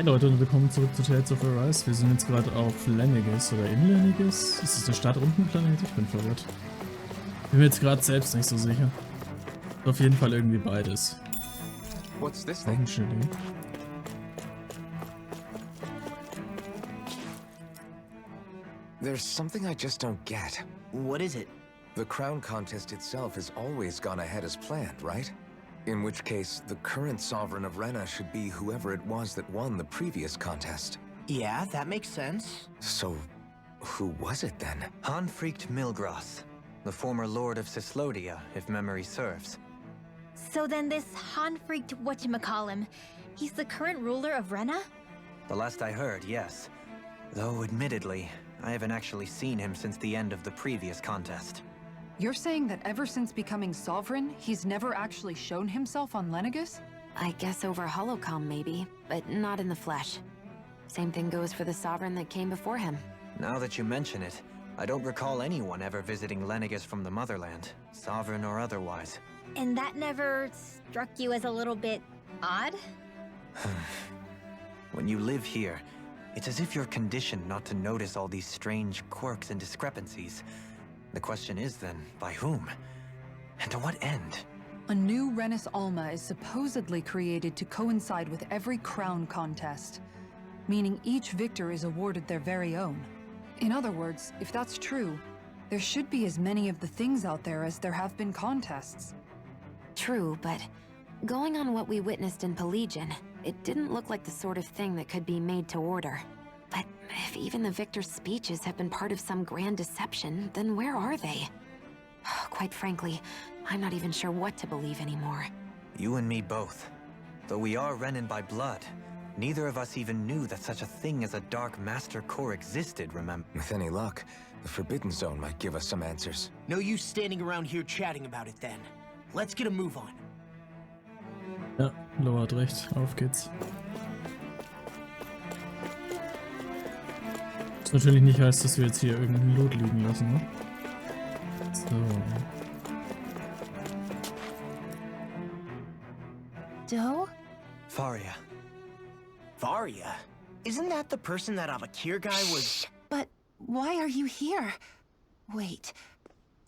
Hey Leute und willkommen zurück zu Tales of Arise. Wir sind jetzt gerade auf Laniges oder in Laniges. Ist das der Start-Unten-Planet? Ich bin verwirrt. Bin mir jetzt gerade selbst nicht so sicher. Auf jeden Fall irgendwie beides. What's this thing? There's something I just don't get. What is it? The crown contest itself has always gone ahead as planned, right? In which case, the current sovereign of Rena should be whoever it was that won the previous contest. Yeah, that makes sense. So, who was it then? Hanfried Milgras, the former lord of Cislodia, if memory serves. So then this Hanfried whatchamacallem, he's the current ruler of Rena? The last I heard, yes. Though, admittedly, I haven't actually seen him since the end of the previous contest. You're saying that ever since becoming sovereign, he's never actually shown himself on Lanigus? I guess over holocom maybe, but not in the flesh. Same thing goes for the sovereign that came before him. Now that you mention it, I don't recall anyone ever visiting Lanigus from the motherland, sovereign or otherwise. And that never struck you as a little bit odd? When you live here, it's as if you're conditioned not to notice all these strange quirks and discrepancies. The question is then, by whom? And to what end? A new Renis Alma is supposedly created to coincide with every crown contest, meaning each victor is awarded their very own. In other words, if that's true, there should be as many of the things out there as there have been contests. True, but going on what we witnessed in Pelagian, it didn't look like the sort of thing that could be made to order. But if even the victor's speeches have been part of some grand deception, then where are they? Quite frankly, I'm not even sure what to believe anymore. You and me both. Though we are Renin by blood, neither of us even knew that such a thing as a Dark Master Core existed, remember? With any luck, the Forbidden Zone might give us some answers. No use standing around here chatting about it then. Let's get a move on. Ja, Laura hat recht. Auf geht's. Was natürlich nicht heißt, dass wir jetzt hier irgendeinen Loot liegen lassen, ne? So. Doe? Faria. Varia? Isn't that the person that Abakir guy was— But why are you here? Wait.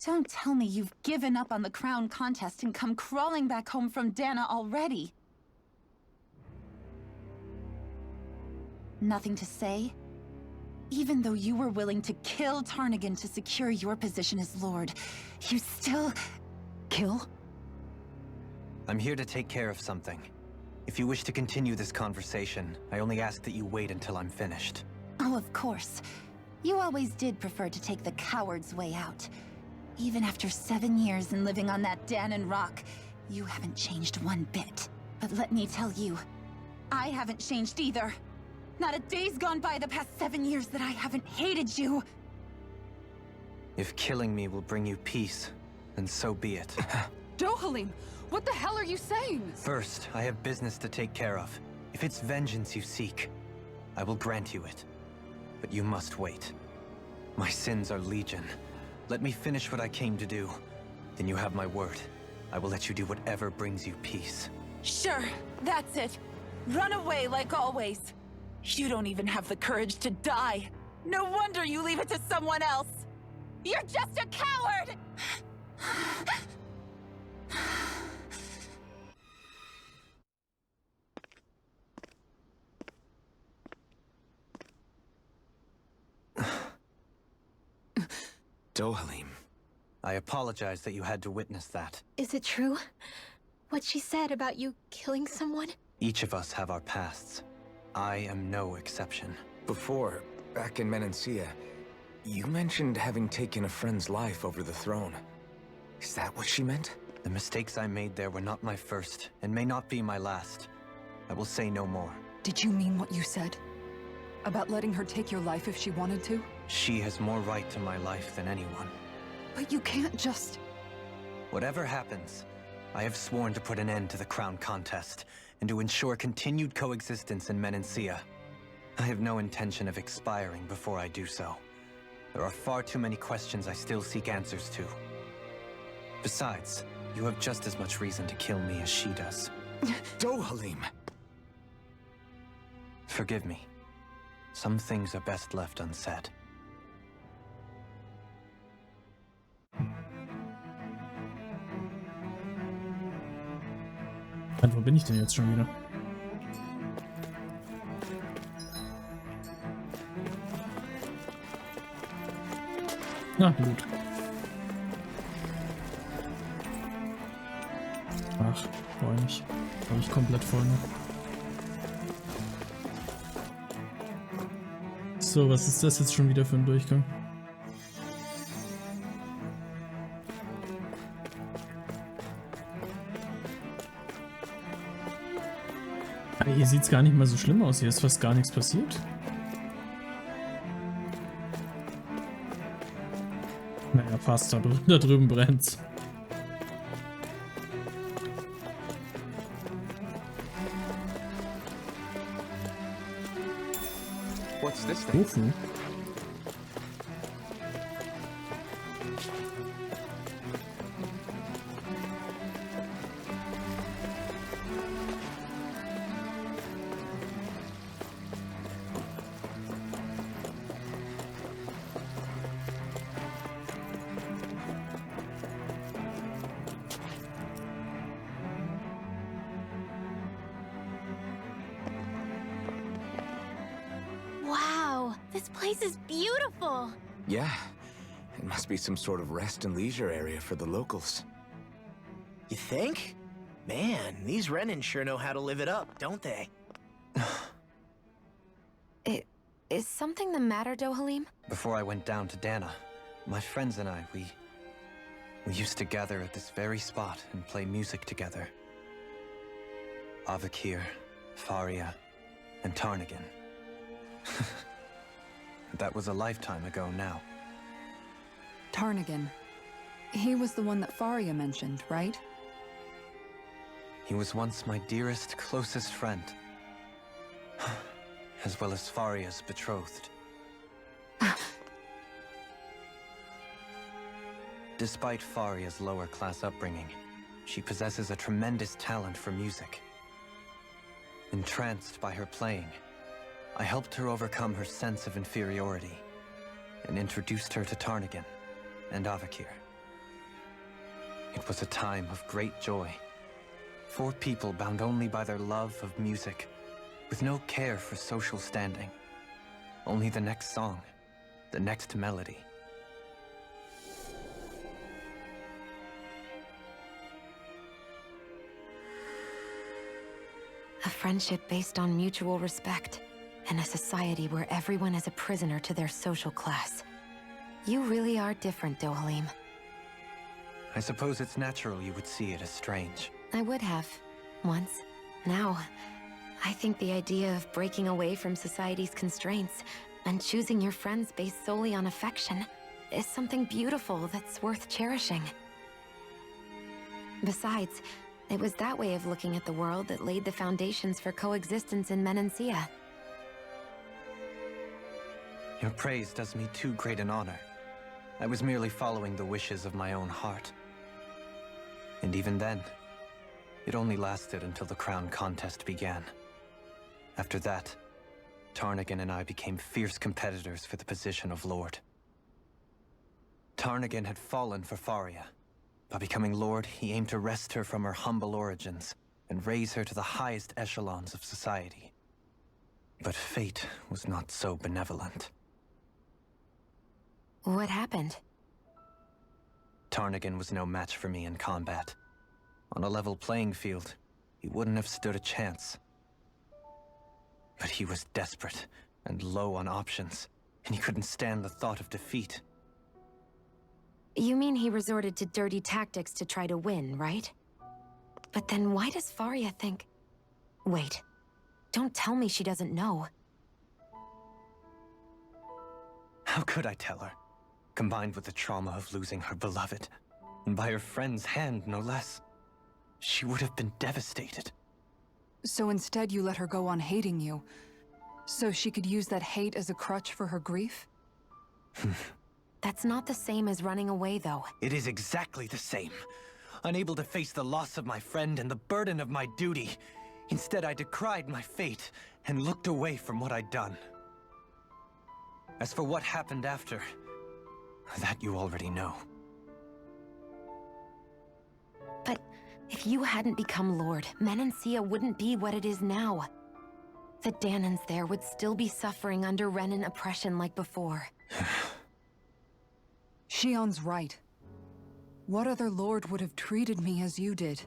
Don't tell me you've given up on the crown contest and come crawling back home from Dana already. Nothing to say? Even though you were willing to kill Tarnigan to secure your position as Lord, you still— kill? I'm here to take care of something. If you wish to continue this conversation, I only ask that you wait until I'm finished. Oh, of course. You always did prefer to take the coward's way out. Even after 7 years and living on that Danon rock, you haven't changed one bit. But let me tell you, I haven't changed either. Not a day's gone by the past 7 years that I haven't hated you. If killing me will bring you peace, then so be it. Dohalim, what the hell are you saying? First, I have business to take care of. If it's vengeance you seek, I will grant you it. But you must wait. My sins are legion. Let me finish what I came to do. Then you have my word. I will let you do whatever brings you peace. Sure, that's it. Run away like always. You don't even have the courage to die. No wonder you leave it to someone else. You're just a coward! Dohalim. I apologize that you had to witness that. Is it true? What she said about you killing someone? Each of us have our pasts. I am no exception. Before, back in Menancia, you mentioned having taken a friend's life over the throne. Is that what she meant? The mistakes I made there were not my first, and may not be my last. I will say no more. Did you mean what you said? About letting her take your life if she wanted to? She has more right to my life than anyone. But you can't just— Whatever happens, I have sworn to put an end to the crown contest, and to ensure continued coexistence in Menancia. I have no intention of expiring before I do so. There are far too many questions I still seek answers to. Besides, you have just as much reason to kill me as she does. Dohalim! Forgive me. Some things are best left unsaid. Und wo bin ich denn jetzt schon wieder? Na, Blut. Ach, brauche ich nicht. Habe ich komplett voll noch. So, was ist das jetzt schon wieder für ein Durchgang? Aber hier sieht es gar nicht mal so schlimm aus. Hier ist fast gar nichts passiert. Naja, fast. Da drüben brennt's. What's this thing? Tofu. Wow, this place is beautiful. Yeah. It must be some sort of rest and leisure area for the locals. You think? Man, these Renan sure know how to live it up, don't they? Is something the matter, Dohalim? Before I went down to Dana, my friends and I, we used to gather at this very spot and play music together. Avakir, Faria, and Tarnagan. That was a lifetime ago now. Tarnagan. He was the one that Faria mentioned, right? He was once my dearest, closest friend. As well as Faria's betrothed. Despite Faria's lower-class upbringing, she possesses a tremendous talent for music. Entranced by her playing, I helped her overcome her sense of inferiority and introduced her to Tarnagan and Avakir. It was a time of great joy. 4 people bound only by their love of music, with no care for social standing. Only the next song, the next melody. A friendship based on mutual respect, and a society where everyone is a prisoner to their social class. You really are different, Dohalim. I suppose it's natural you would see it as strange. I would have, once. Now, I think the idea of breaking away from society's constraints and choosing your friends based solely on affection is something beautiful that's worth cherishing. Besides, it was that way of looking at the world that laid the foundations for coexistence in Menancia. Your praise does me too great an honor. I was merely following the wishes of my own heart. And even then, it only lasted until the crown contest began. After that, Tarnagan and I became fierce competitors for the position of Lord. Tarnagan had fallen for Faria. By becoming Lord, he aimed to wrest her from her humble origins and raise her to the highest echelons of society. But fate was not so benevolent. What happened? Tarnagan was no match for me in combat. On a level playing field, he wouldn't have stood a chance. But he was desperate and low on options, and he couldn't stand the thought of defeat. You mean he resorted to dirty tactics to try to win, right? But then why does Faria think... Wait, don't tell me she doesn't know. How could I tell her? Combined with the trauma of losing her beloved, and by her friend's hand, no less, she would have been devastated. So instead you let her go on hating you, so she could use that hate as a crutch for her grief? That's not the same as running away, though. It is exactly the same. Unable to face the loss of my friend and the burden of my duty, Instead, I decried my fate and looked away from what I'd done. As for what happened after, that you already know. But if you hadn't become Lord, Menancia wouldn't be what it is now. The Danans there would still be suffering under Renan oppression like before. Shion's right. What other lord would have treated me as you did?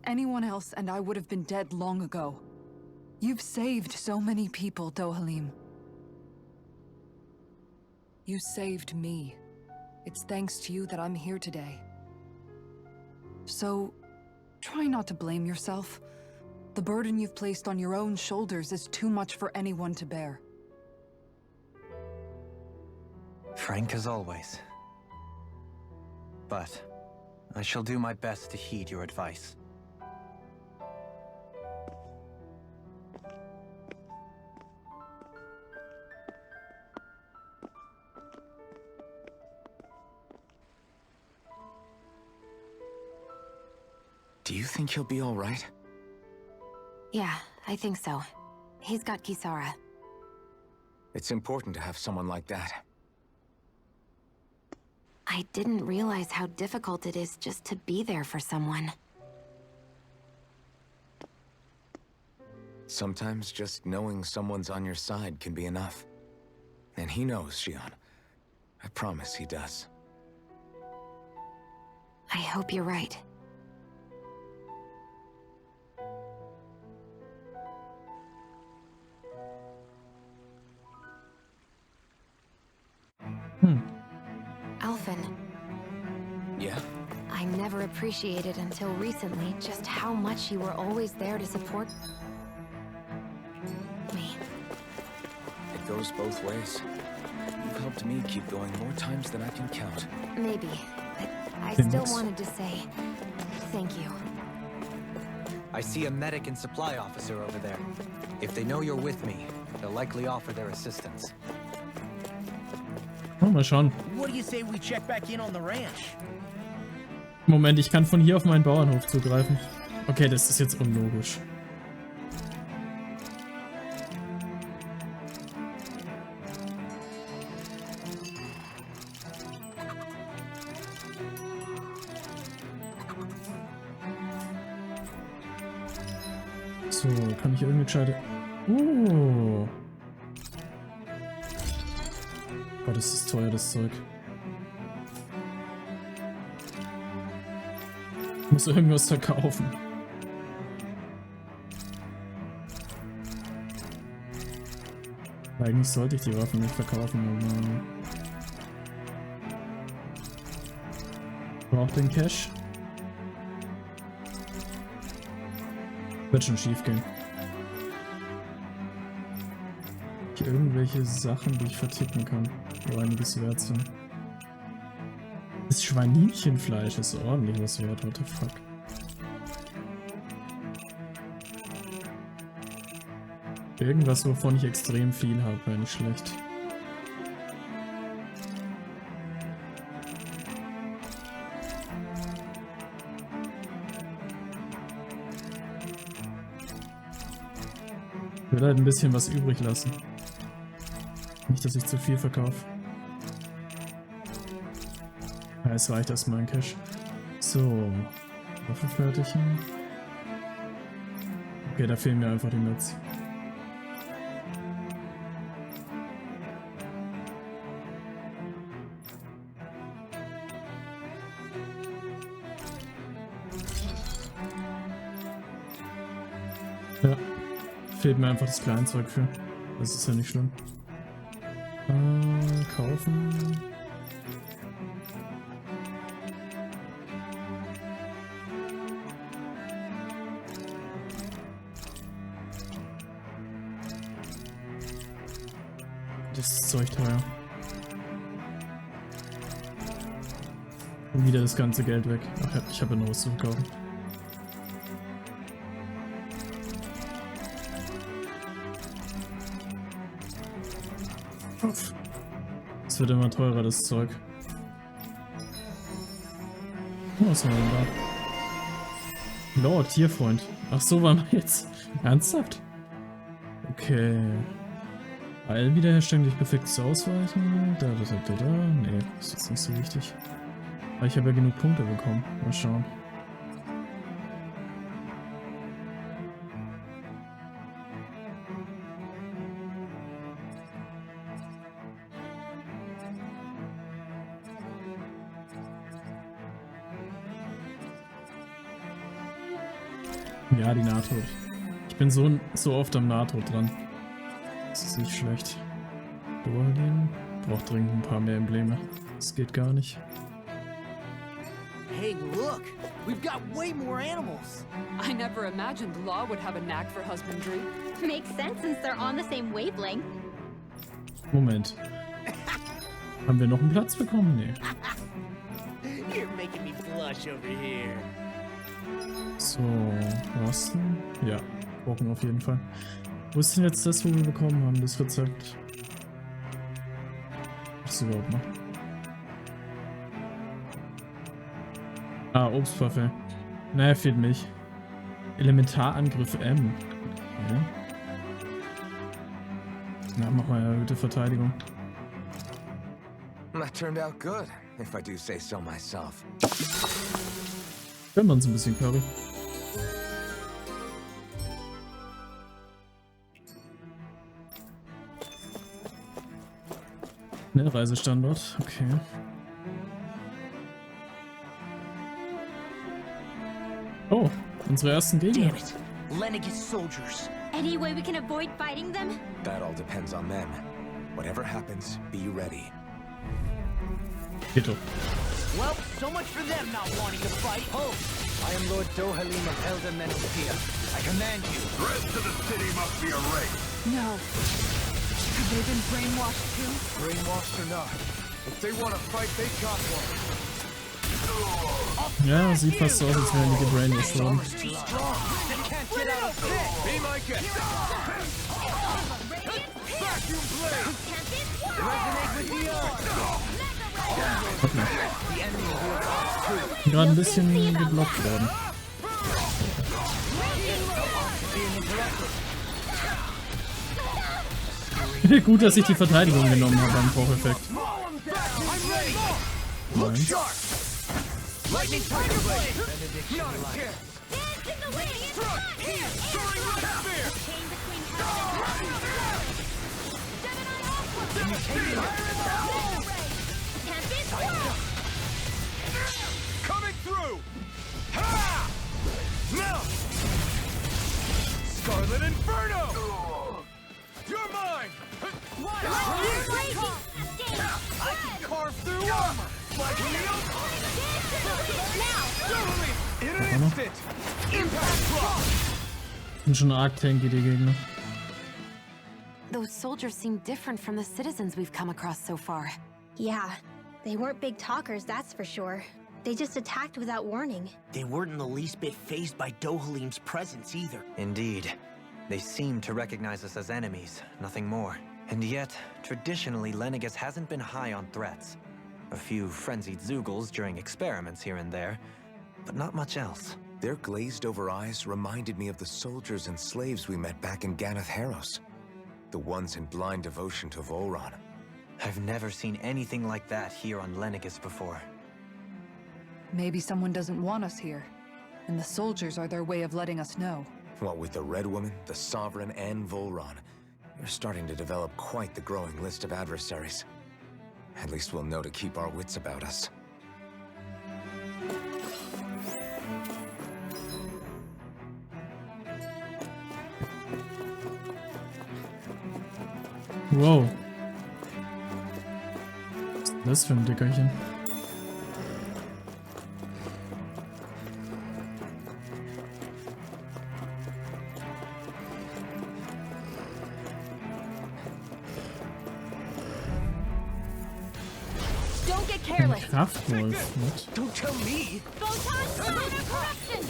Anyone else and I would have been dead long ago. You've saved so many people, Dohalim. You saved me. It's thanks to you that I'm here today. So, try not to blame yourself. The burden you've placed on your own shoulders is too much for anyone to bear. Frank as always. But I shall do my best to heed your advice. Do you think he'll be all right? Yeah, I think so. He's got Kisara. It's important to have someone like that. I didn't realize how difficult it is just to be there for someone. Sometimes just knowing someone's on your side can be enough. And he knows, Shion. I promise he does. I hope you're right. Alphen. Yeah? I never appreciated until recently just how much you were always there to support me. It goes both ways. You've helped me keep going more times than I can count. Maybe, but I still wanted to say thank you. I see a medic and supply officer over there. If they know you're with me, they'll likely offer their assistance. Oh, mal schauen. What do you say we check back in on the ranch? Moment, ich kann von hier auf meinen Bauernhof zugreifen. Okay, das ist jetzt unlogisch. So, kann ich irgendwie gescheit... Oh. Oh, das ist teuer, das Zeug. Ich muss irgendwas verkaufen. Eigentlich sollte ich die Waffen nicht verkaufen, aber... Ich brauche den Cash. Wird schon schief gehen. Hier irgendwelche Sachen, die ich verticken kann, die einiges wert sind. Das Schweininchen-Fleisch ist ordentlich was wert, what the fuck. Irgendwas, wovon ich extrem viel habe, wäre nicht schlecht. Ich will halt ein bisschen was übrig lassen. Nicht, dass ich zu viel verkaufe. Ja, es reicht erstmal ein Cash. So. Waffe fertigen. Okay, da fehlen mir einfach die Netz. Ja. Fehlt mir einfach das Kleinzeug für. Das ist ja nicht schlimm. Kaufen. Das ist Zeug teuer. Und wieder das ganze Geld weg. Ach, ich habe ja noch was zu verkaufen. Es wird immer teurer, das Zeug. Oh, was haben wir denn da? Blauer Tierfreund. Ach so, waren wir jetzt ernsthaft? Okay. Heil wiederherstellen, durch perfektes Ausweichen. Da. Nee, ist jetzt nicht so wichtig. Aber ich habe ja genug Punkte bekommen. Mal schauen. Ja, die Nahtod. Ich bin so oft am Nahtod dran. Das ist nicht schlecht. Dohalims braucht dringend ein paar mehr Embleme. Das geht gar nicht. Hey, look! We've got way more animals! I never imagined Law would have a knack for husbandry. Makes sense since they're on the same wavelength. Moment. Haben wir noch einen Platz bekommen? Nee. You're making me blush over here. So, Rosten? Ja, brauchen auf jeden Fall. Wo ist denn jetzt das, wo wir bekommen haben, das Rezept? Was ist das überhaupt noch? Ah, Obstwaffe. Naja, fehlt Milch. Elementarangriff M. Ja. Na, mach mal erhöhte Verteidigung. That turned out good, if I do say so myself. Gönnen wir uns ein bisschen Curry. Ne, Reisestandort, okay. Oh, unsere ersten Gegner. Damn it! Lenegis soldiers. Any way we can avoid fighting them? That all depends on them. Whatever happens, be ready. Geht doch. Well, so much for them not wanting to fight. Oh, I am Lord Dohalims of Elder Menesia. I command you. The rest of the city must be erased. No. Have they been brainwashed too? Brainwashed or not, if they want to fight, they got one. Ja, sieht fast so aus, als wären die gebrainwashed worden. Be my guest. Vacuum blade. Bin gerade ein bisschen geblockt worden. Gut, dass ich die Verteidigung genommen habe beim Voreffekt. Nein. Lightning tiger blade. Not a chance. Coming through. Ha! Now. Scarlet Inferno. You're mine. I can carve through armor. Like Leo. In an instant. Impact block. Sind schon arg tanky, die Gegner. Those soldiers seem different from the citizens we've come across so far. Yeah, they weren't big talkers, that's for sure. They just attacked without warning. they weren't in the least bit fazed by Dohalims' presence either. Indeed. They seem to recognize us as enemies, nothing more. And yet, traditionally, Lenegis hasn't been high on threats. A few frenzied Zeugles during experiments here and there, but not much else. Their glazed-over eyes reminded me of the soldiers and slaves we met back in Ganath Haros. The ones in blind devotion to Volron. I've never seen anything like that here on Lenegis before. Maybe someone doesn't want us here, and the soldiers are their way of letting us know. What with the Red Woman, the Sovereign, and Volron, we're starting to develop quite the growing list of adversaries. At least we'll know to keep our wits about us. Wow. Was ist denn das für ein Dickerchen? Don't get careless. Kraftwolf, what? Don't tell me! Photon Slider Corruption!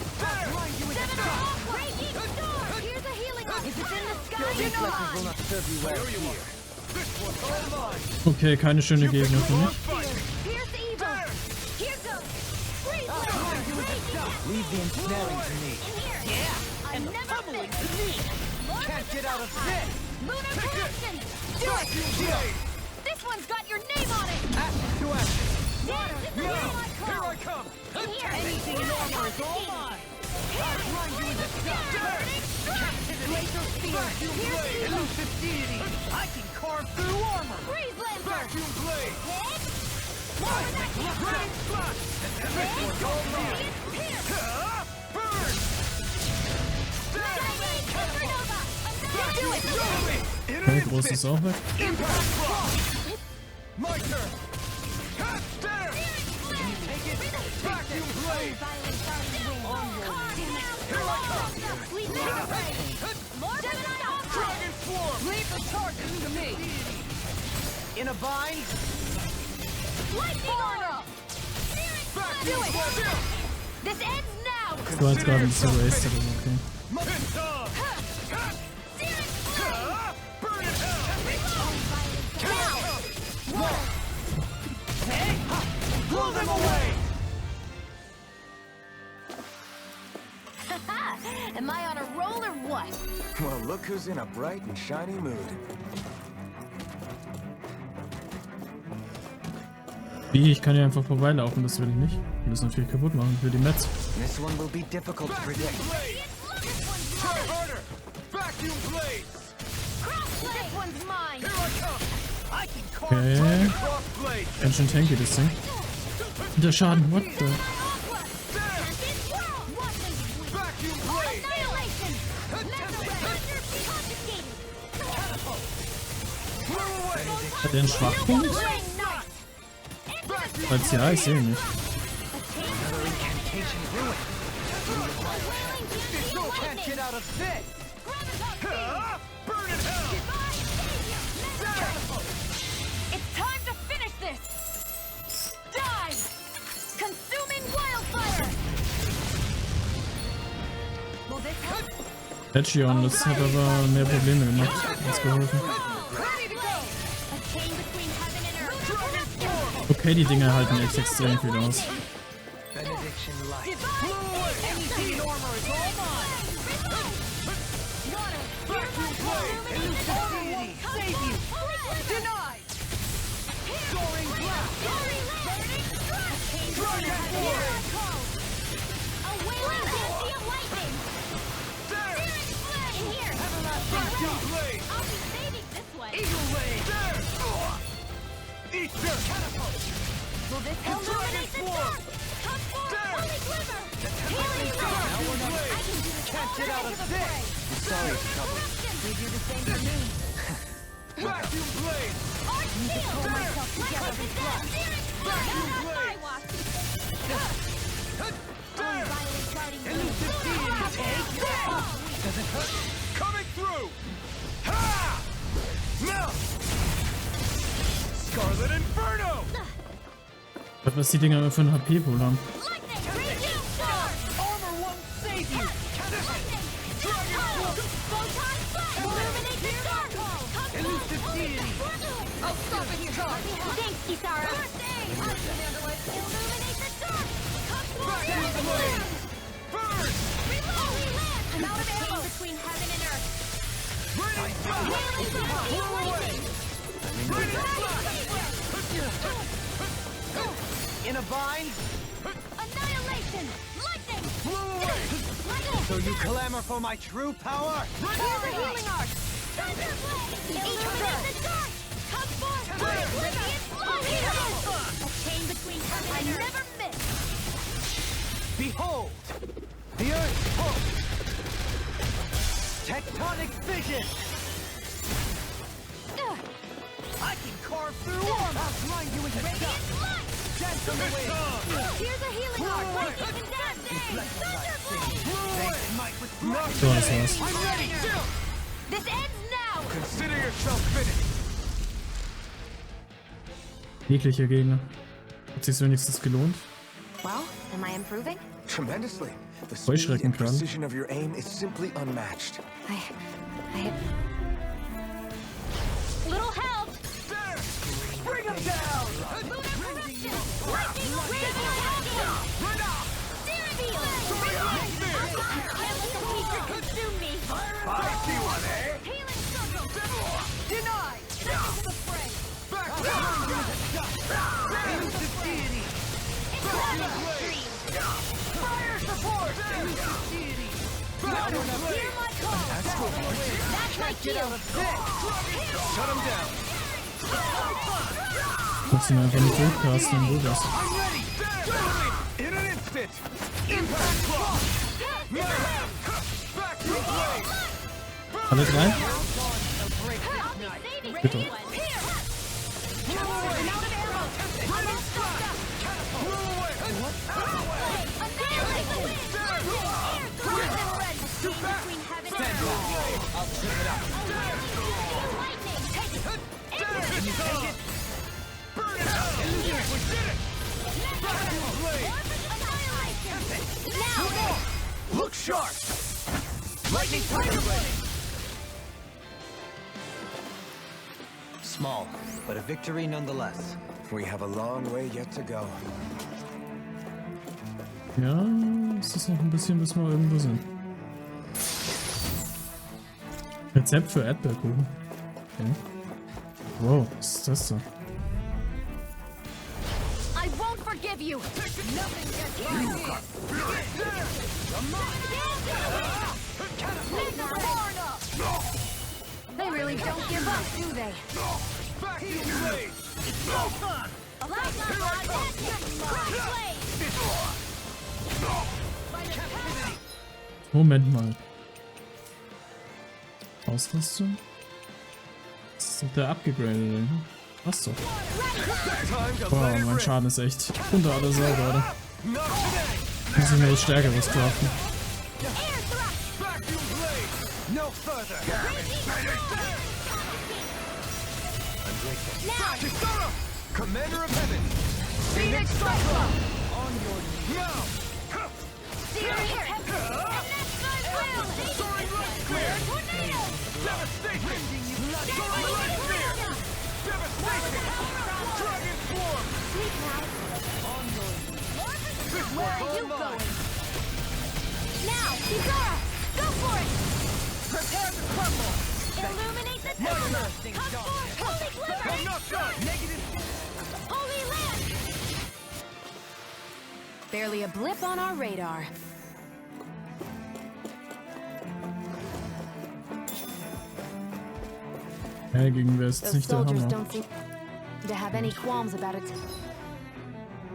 Breaking Star! Here's a healing up. If it's in the sky, you know not serve you well here. This one's all mine. Okay, keine schöne Gegner für mich. Here's the evil. Here goes. Freeze! Leave the ensnaring to me. In here. Yeah. and the pummeling to me. Can't get out of this. Lunar corruption! Do it! This one's got your name on it! Action to action. Water! No! Here I come. In here! Anything in armor is all mine. I'll grind you into dust. Laser spear. Vacuum blade. Elusive deity. I can carve through armor. Freeze Lancer! Vacuum blade. Hit! Great spot. This one's all mine. Burn. Supernova! Do it! Okay, groß ist auch weg. Impact block. My turn. There. Take it. Vacuum blade. Here I come. Dragon form. Leave the target to me. In a bind. Lightning orb! Do it! This ends now! Das war jetzt gerade ein bisschen wasted, aber okay. Burn it hell. Blow them away. Am I on a roll or what? Well, look who's in a bright and shiny mood. Wie? Ich kann hier einfach vorbeilaufen, das will ich nicht. Ich will das natürlich kaputt machen für die Mets. This one will be difficult to predict. Try harder. Vacuum blades. This one's mine! Here I come. I can carve Okay. cross blades. Ganz schön tanky das Ding. Und der Schaden, what the? Vacuum blade. Blow away. Hat der einen Schwachpunkt? Falls ja, ich sehe ihn nicht. Another incantation ruined. Can't get out of this. Burn in hell. It's time to finish this! Die! Consuming wildfire! Will this help? Patreon, das hat aber mehr Probleme gemacht als geholfen. Ready to go! A chain between heaven and earth. Okay, die Dinger halten echt extrem viel aus. Benediction light. Anything in armor is all mine. Vacuum blade. Elusive deity. Save you. Denied. Soaring blast. Dragon form. Vacuum blade. Eagle blade. There. Easter. Catapult. Will this illuminate the dark? Come forward, holy glimmer! Healing Vacuum blade. Can't get out of this. Sorry to trouble. They do the same for me. Vacuum blade. Our shield! There. Vacuum blade! There. Elusive deity. Take that. Does it hurt? Coming through. Ha! No. Scarlet Inferno. Was die Dinger für ein HP-Pool haben. Armor won't save you. Elusive deity. I'll stop it here. Thanks, Kisara. Illuminate the dark. Vacuum blade. Burn. I'm out of ammo between heaven and earth. Radiant blast. Blow away. Radiant blast. In a bind. Annihilation! Lightning! Blow away. So you clamor for my true power? Here's a healing arc! Illuminate the dark! Come forth! Radiant light! A chain between heaven and earth. I never miss! Behold! The Earth's pulse! Tectonic vision! I can carve through armor. I'll grind you into dust! Radiant light! Dance on the wind! Here's a healing arc! away. Thunderblade! So, das war's. I'm ready. This ends now! Consider yourself finished. Jeglicher Gegner. Hat sich's wenigstens gelohnt? Well, am I improving? Tremendously. The speed Heuschrecken and können. precision of your aim is simply unmatched. Little help! There. Bring him down. Lightning! Radiant! Right now. Steering wheel! I am the secret Fire support! Hear my call! That's my cue! Shut him down. Kannst du ihn einfach nicht hochcasten und du das. I'm ready! In an instant. Impact block. Back to blade. Alle drei? Bitte. Look sharp. Lightning fire blade. Small, but a victory nonetheless. We have a long way yet to go. Ja, es ist noch ein bisschen, bis wir irgendwo sind. Rezept für Erdbeerkuchen. Okay. Wow, was ist das da? I won't forgive you! Nothing gets They really don't give up, do they? Back to blade. Moment mal. Ausrüstung? Das ist doch der abgegradete. Was doch? Boah, mein Schaden ist echt unter aller Sau gerade. Muss ich mir was Stärkeres craften. No further. Commander of Heaven. Phoenix Cyclone! On your knees. Now. Soaring light clear. Devastation. Soaring light clear. Devastation. Dragon swarm. On your knees. Where are you going? Now, Kizara! Go for it! Prepare to crumble. Illuminate the My tower! lasting Come darkness. forth, holy glimmer! I'm not done. Negative. Holy land! Barely a blip on our radar. Hey, gegen wer ist jetzt Those nicht der soldiers Hammer? don't seem to have any qualms about it.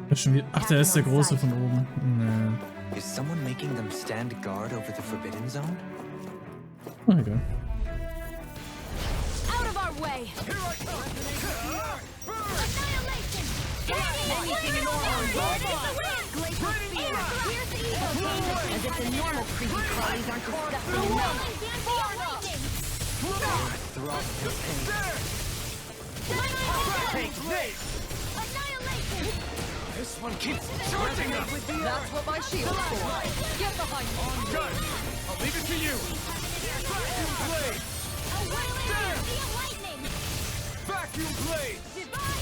Der ist schon wieder. Ach, der ist der Große von oben. Nee. Is someone making them stand guard over the Forbidden Zone? Oh, egal. Out of our way! Here I come. Annihilation! Anything in order! Glacial spear! Here's evil! As if the normal creepy crawlies aren't disgusting enough! Take this. Annihilation! This one keeps charging us. That's what my shield's for. Get behind me. Got it. I'll leave it to you. Vacuum blade. Vacuum blade.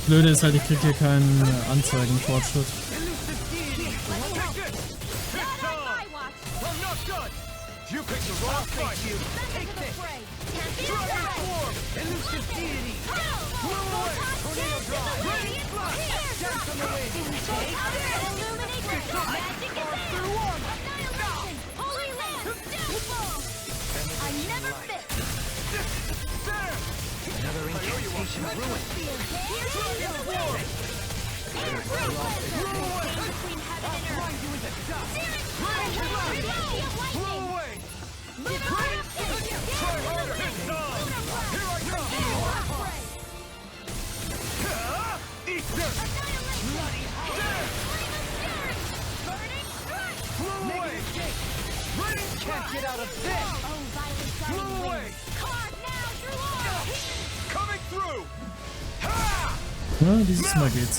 Blöde ist halt, ich krieg hier keinen Anzeigenfortschritt. Elusive deity. Take this. It's on. I'm not done. You picked the wrong fight. Take this! Dragon swarm. Elusive deity. Blow away. Tornado drive. Radiant blast. Dance on the wind. Illuminate the magic is there! Annihilation! Holy land! Downfall! I never fit! Another incantation ruined. Here's the way! Air blast! Between heaven and earth! Blow away. Try harder. It's on. Here I come. Eat this. Blow away. Can't get out of this. Blow away. Coming through. Ha! Ja, dieses Mal geht's.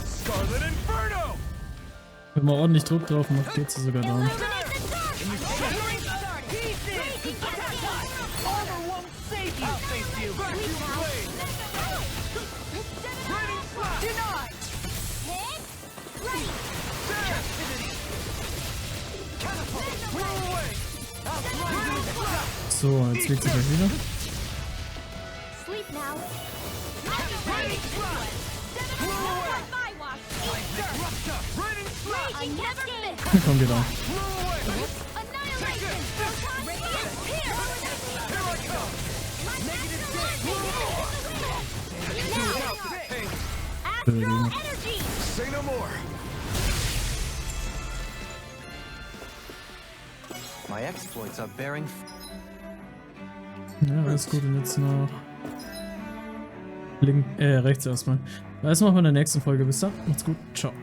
Scarlet Inferno. Wenn man ordentlich Druck drauf macht, geht's sogar down. Armor won't save you! I'll save you. Vacuum blade. Radiant blast. Denied! Hit! Right! Captivity. Catapult. Blow away. I'll blind you with the dust. So, jetzt geht's gleich wieder. Sleep now! Radiant blast. Blow away. Komm, geh da. Say no more. My exploits are bearing Ja, alles gut. Und jetzt noch rechts erstmal. Das machen wir in der nächsten Folge. Bis dann. Macht's gut. Ciao.